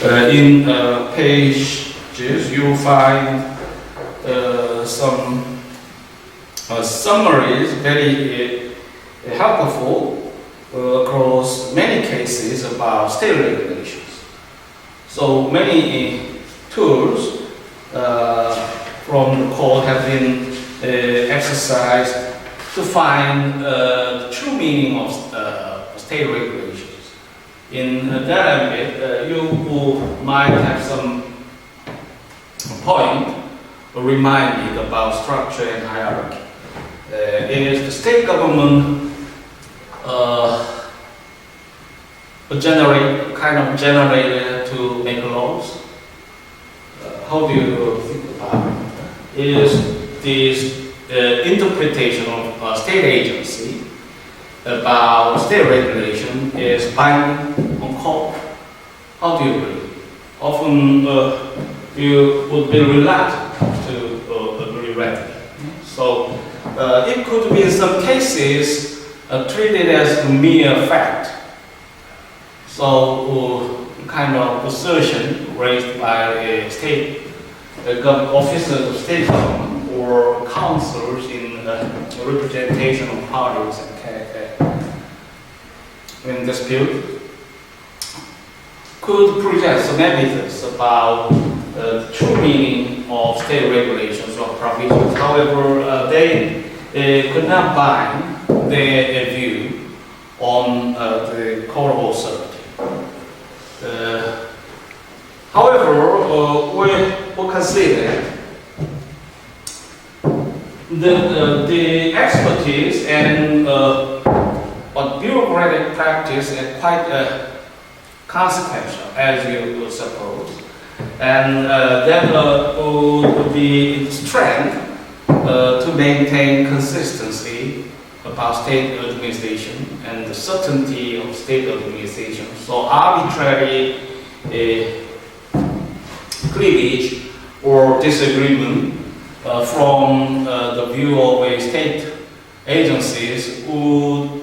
In pages, you will find some summaries very helpful across many cases about state regulations. So many tools from the court have been exercised to find the true meaning of state regulations. In that ambit, you might have some point reminded about structure and hierarchy. Is the state government generated to make laws? How do you think about it? Is this interpretation of a state agency about state regulation is binding on court? How do you agree? Often you would be reluctant to agree readily. So it could be in some cases treated as a mere fact. So kind of assertion raised by a state officers of state government or councils in representation of parties in dispute could present some evidence about the true meaning of state regulations or provisions. However, they could not bind their view on the court of authority. However, we consider the expertise and bureaucratic practice is quite consequential, as you would suppose, and that would be strength to maintain consistency about state administration and the certainty of state administration. So arbitrary cleavage or disagreement from the view of a state agencies would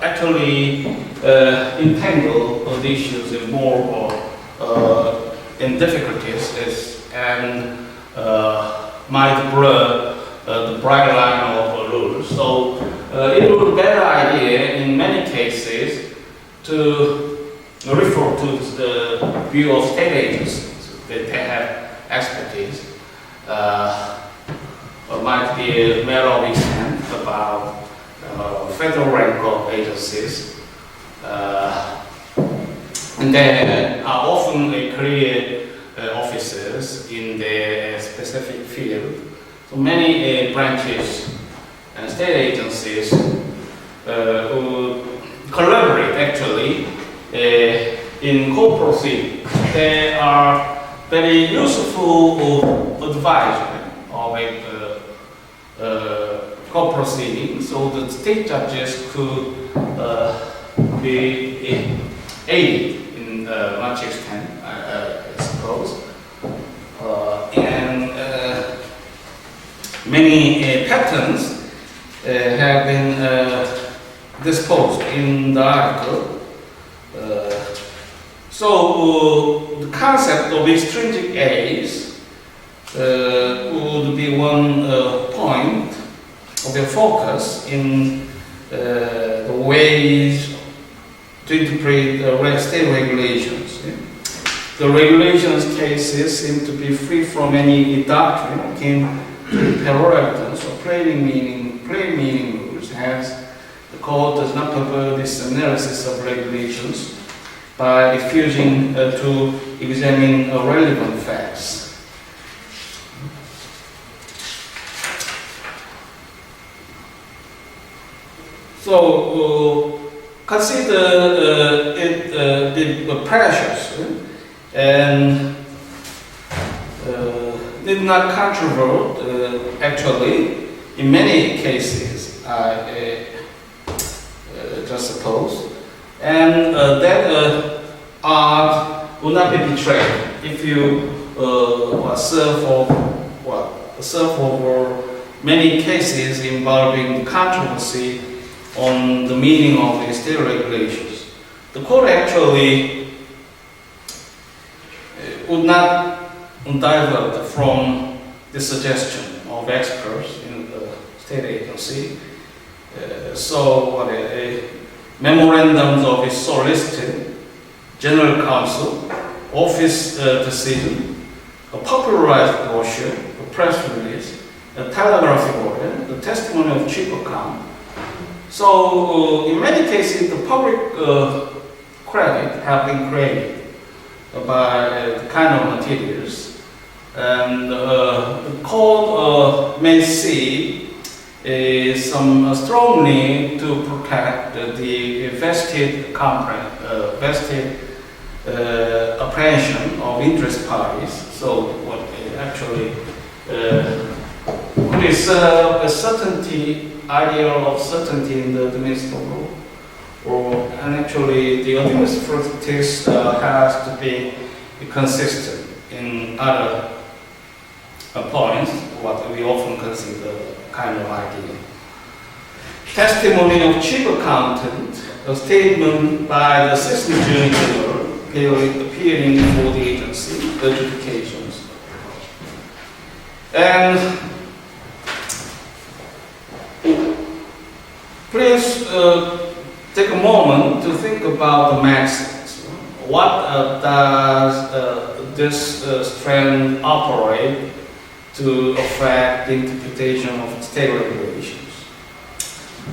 actually entangle the issues in more in difficulties and might blur the bright line of rules. So it would be a better idea in many cases to refer to the view of state agencies that they have expertise. Might be a matter of extent about federal rank of agencies, and they are often career officers in their specific field. So many branches and state agencies who collaborate actually in co-proceeding. They are very useful advisor of a co-proceeding, so the state judges could be aided in much extent, I suppose. And many patents have been disposed in the article. So the concept of extrinsic aids would be one point of the focus in the ways to interpret the state regulations. The regulations cases seem to be free from any doctrine akin to prerogative or plain meaning rules. Hence, the court does not pervert this analysis of regulations by refusing to examine relevant facts. So consider it be precious and did not controvert actually in many cases, I just suppose, and that art will not be betrayed if you serve over many cases involving controversy on the meaning of the state regulations. The court actually divert from the suggestion of experts in the state agency. So memorandums of its solicitor, general counsel, office decision, a popularized brochure, a press release, a telegraphic order, the testimony of chief account. So in many cases, the public credit have been created by the kind of materials, and the court may see some strong need to protect the vested apprehension of interest parties. So what actually what is a certainty, ideal of certainty in the administrative law, and actually the administrative text has to be consistent in other points, what we often consider kind of idea. Testimony of chief accountant, a statement by the assistant attorney general appearing before the agency, adjudications. And please take a moment to think about the maxims. What does this strand operate to affect the interpretation of state regulations?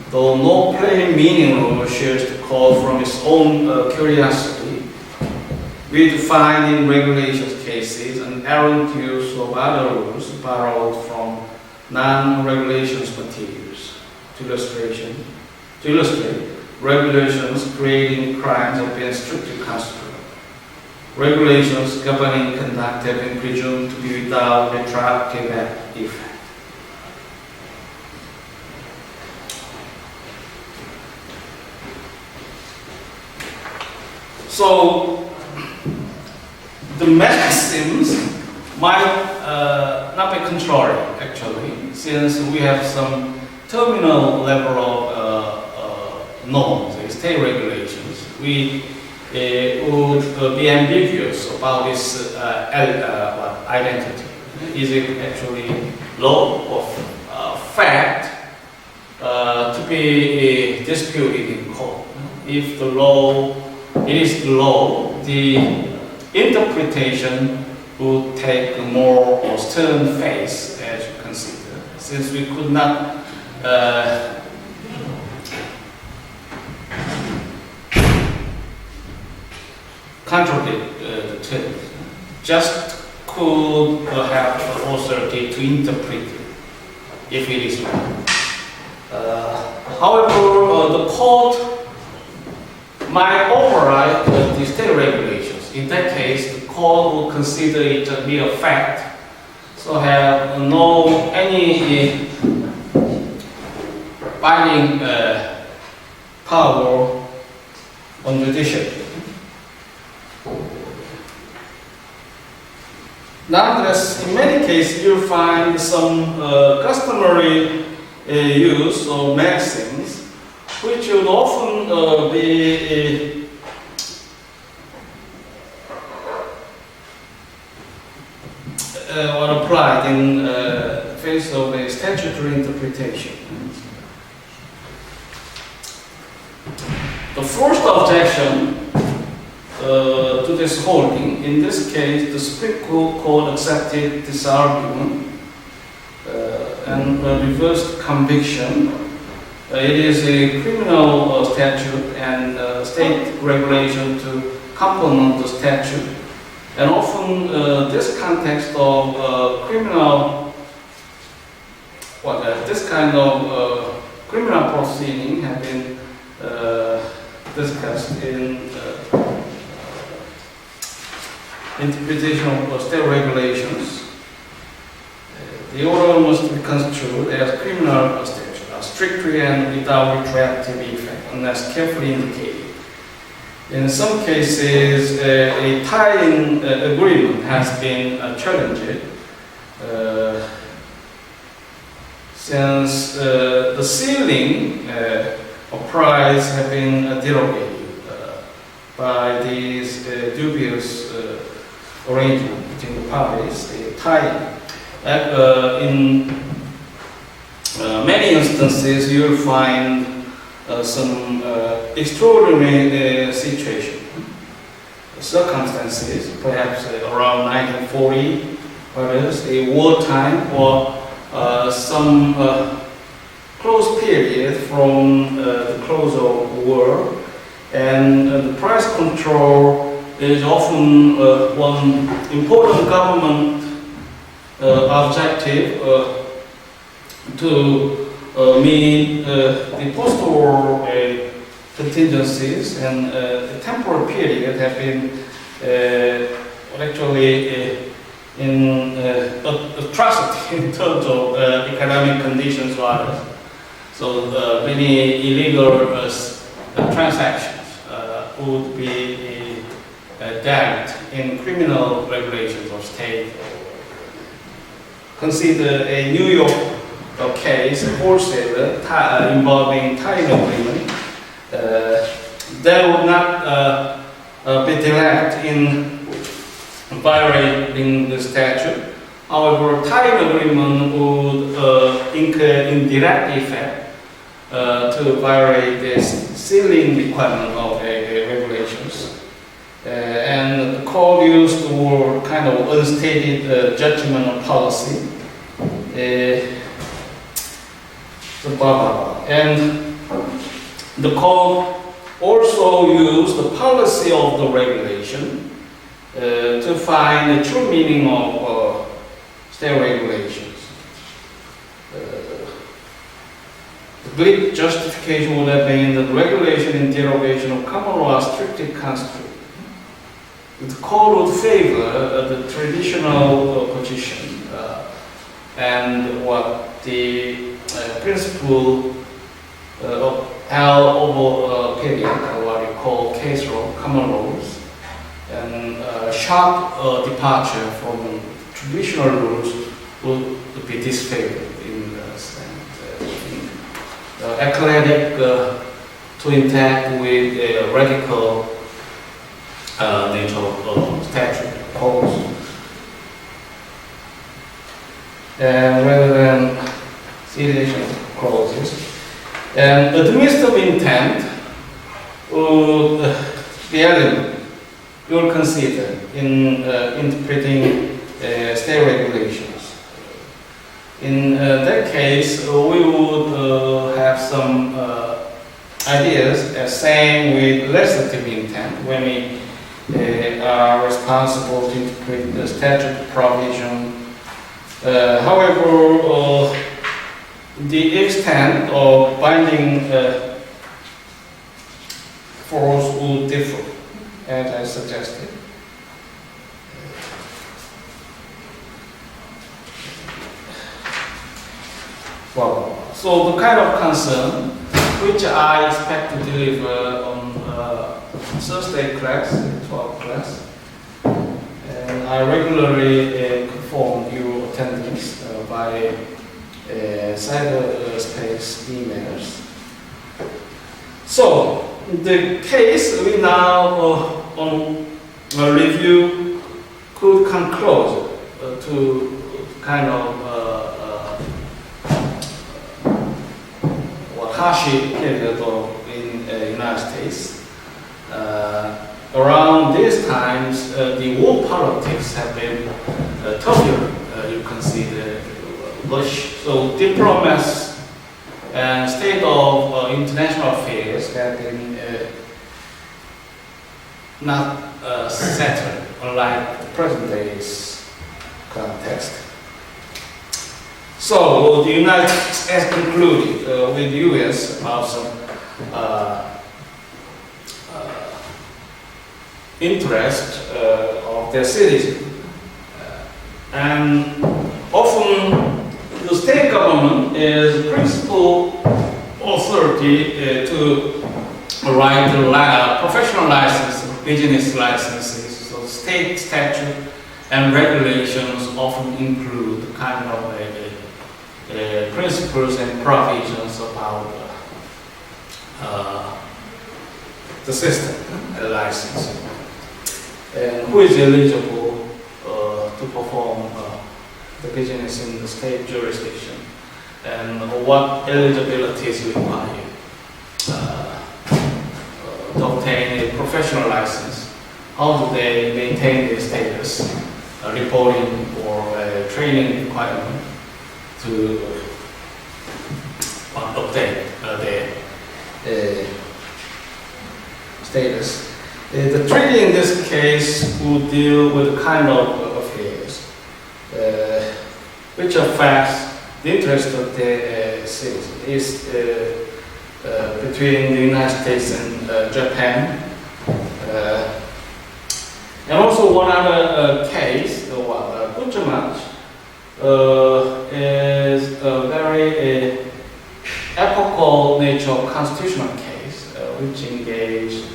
Though no plain meaning shares the call from its own curiosity, we define in regulations cases an errant use of other rules borrowed from non-regulations materials. To illustrate, regulations creating crimes have been strictly constituted. Regulations governing conduct have been presumed to be without retroactive effect. So, the maxims might not be controlling, actually, since we have some terminal level of norms, state regulations. We would be ambiguous about this identity. Is it actually law or fact to be disputed in court? If the law, it is the law, the interpretation would take a more stern face, as you consider, since we could not contradict the terms, just could have the authority to interpret it if it is wrong. However, the court might override the state regulations. In that case, the court will consider it a mere fact, so have no any binding power on judiciary. Nonetheless, in many cases, you'll find some customary use of maxims, which would often be applied in face of a statutory interpretation. The first objection to this holding, in this case, the Supreme Court accepted this argument and reversed conviction. It is a criminal statute and state regulation to complement the statute. And often this context of this kind of criminal proceeding have been discussed in interpretation of state regulations. The order must be construed as criminal statute, strictly and without retroactive effect, unless carefully indicated. In some cases, a tying agreement has been challenged since the ceiling of price have been derogated by these dubious arrangement between the parties. tying. In many instances, you'll find some extraordinary circumstances, perhaps around 1940, whereas a wartime or some close period from the close of war, and the price control is often one important government objective to meet the post-war contingencies, and the temporal period have been actually in atrocity in terms of economic conditions rather. So many illegal transactions would be damned in criminal regulations of state. Consider a New York case, a wholesaler involving tying agreement. That would not be direct in violating the statute. However, tying agreement would incur indirect effect to violate the ceiling requirement of regulations. And the court used the word kind of unstated judgment of policy. And the court also used the policy of the regulation to find the true meaning of state regulations. The great justification would have been that regulation in derogation of common law strictly construed. The court would favor the traditional position and what the principle of LPP.A.59, what we call case law, common laws, and sharp departure from traditional rules would be disfavored in this. Athletic to intact with radical nature of statute codes, rather than seriation clauses. And administrative intent would be element you will consider in interpreting state regulations. In that case, we would have some ideas as saying with legislative intent when we are responsible to interpret the statute provision. However, the extent of binding force will differ, as I suggested. Well, so the kind of concern which I expect to deliver on Thursday class, 12 class, and I regularly confirm your attendance by cyberspace emails. So the case we now on review could come close to kind of hardship period in the United States. Around these times, the war politics have been turbulent. You can see the Bush. So diplomats and state of international affairs have been not settled, unlike the present day's context. So the United States has concluded with the U.S. about some interest of their citizens, and often the state government is the principal authority to write the professional licenses, business licenses. So the state statute and regulations often include kind of principles and provisions about the system and licensing, and who is eligible to perform business in the state jurisdiction, and what eligibility is required to obtain a professional license. How do they maintain their status, reporting or training requirement to obtain their status. The treaty in this case will deal with the kind of affairs which affects the interest of the citizen. Is between the United States and Japan. And also one other case, Gujarat, is a very epochal nature constitutional case which engaged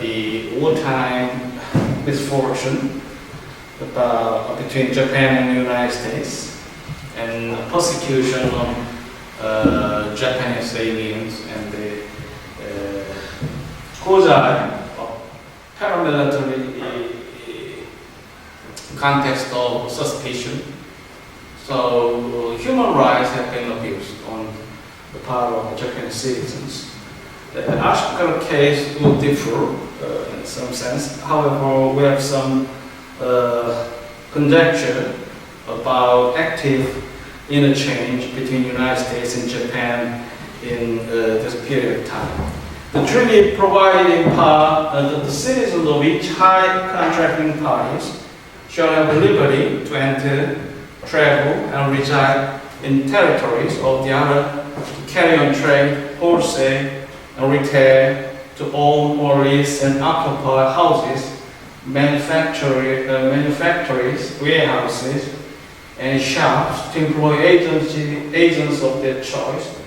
the wartime misfortune between Japan and the United States, and persecution of Japanese aliens and the Kozai paramilitary context of suspicion. So human rights have been abused on the part of Japanese citizens. The Ashkar case will differ in some sense. However, we have some conjecture about active interchange between the United States and Japan in this period of time. The treaty provided in part that the citizens of each high contracting parties shall have the liberty to enter, travel, and reside in territories of the other, to carry on trade, wholesale, and retail, to own or lease and occupy houses, manufactories, warehouses, and shops, to employ agents of their choice,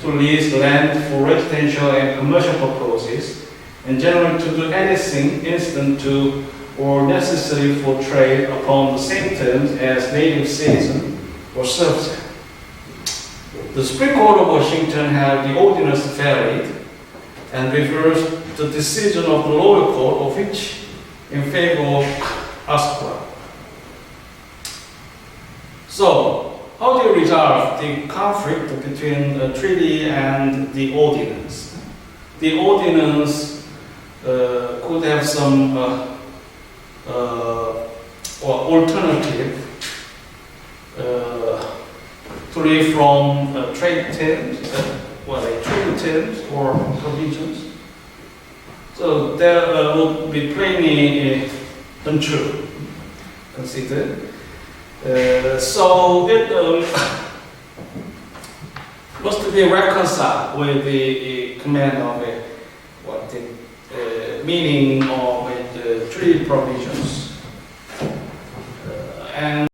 to lease land for residential and commercial purposes, and generally to do anything incident to or necessary for trade upon the same terms as native citizen or citizen. The Supreme Court of Washington had the ordinance varied and reversed the decision of the lower court of which in favor of Asqua. So, how do you resolve the conflict between the treaty and the ordinance? The ordinance could have some or alternative to read from trade terms, trade terms or provisions. So there would be plainly untrue considered. So it must be reconciled with the command of the meaning of the treaty provisions. And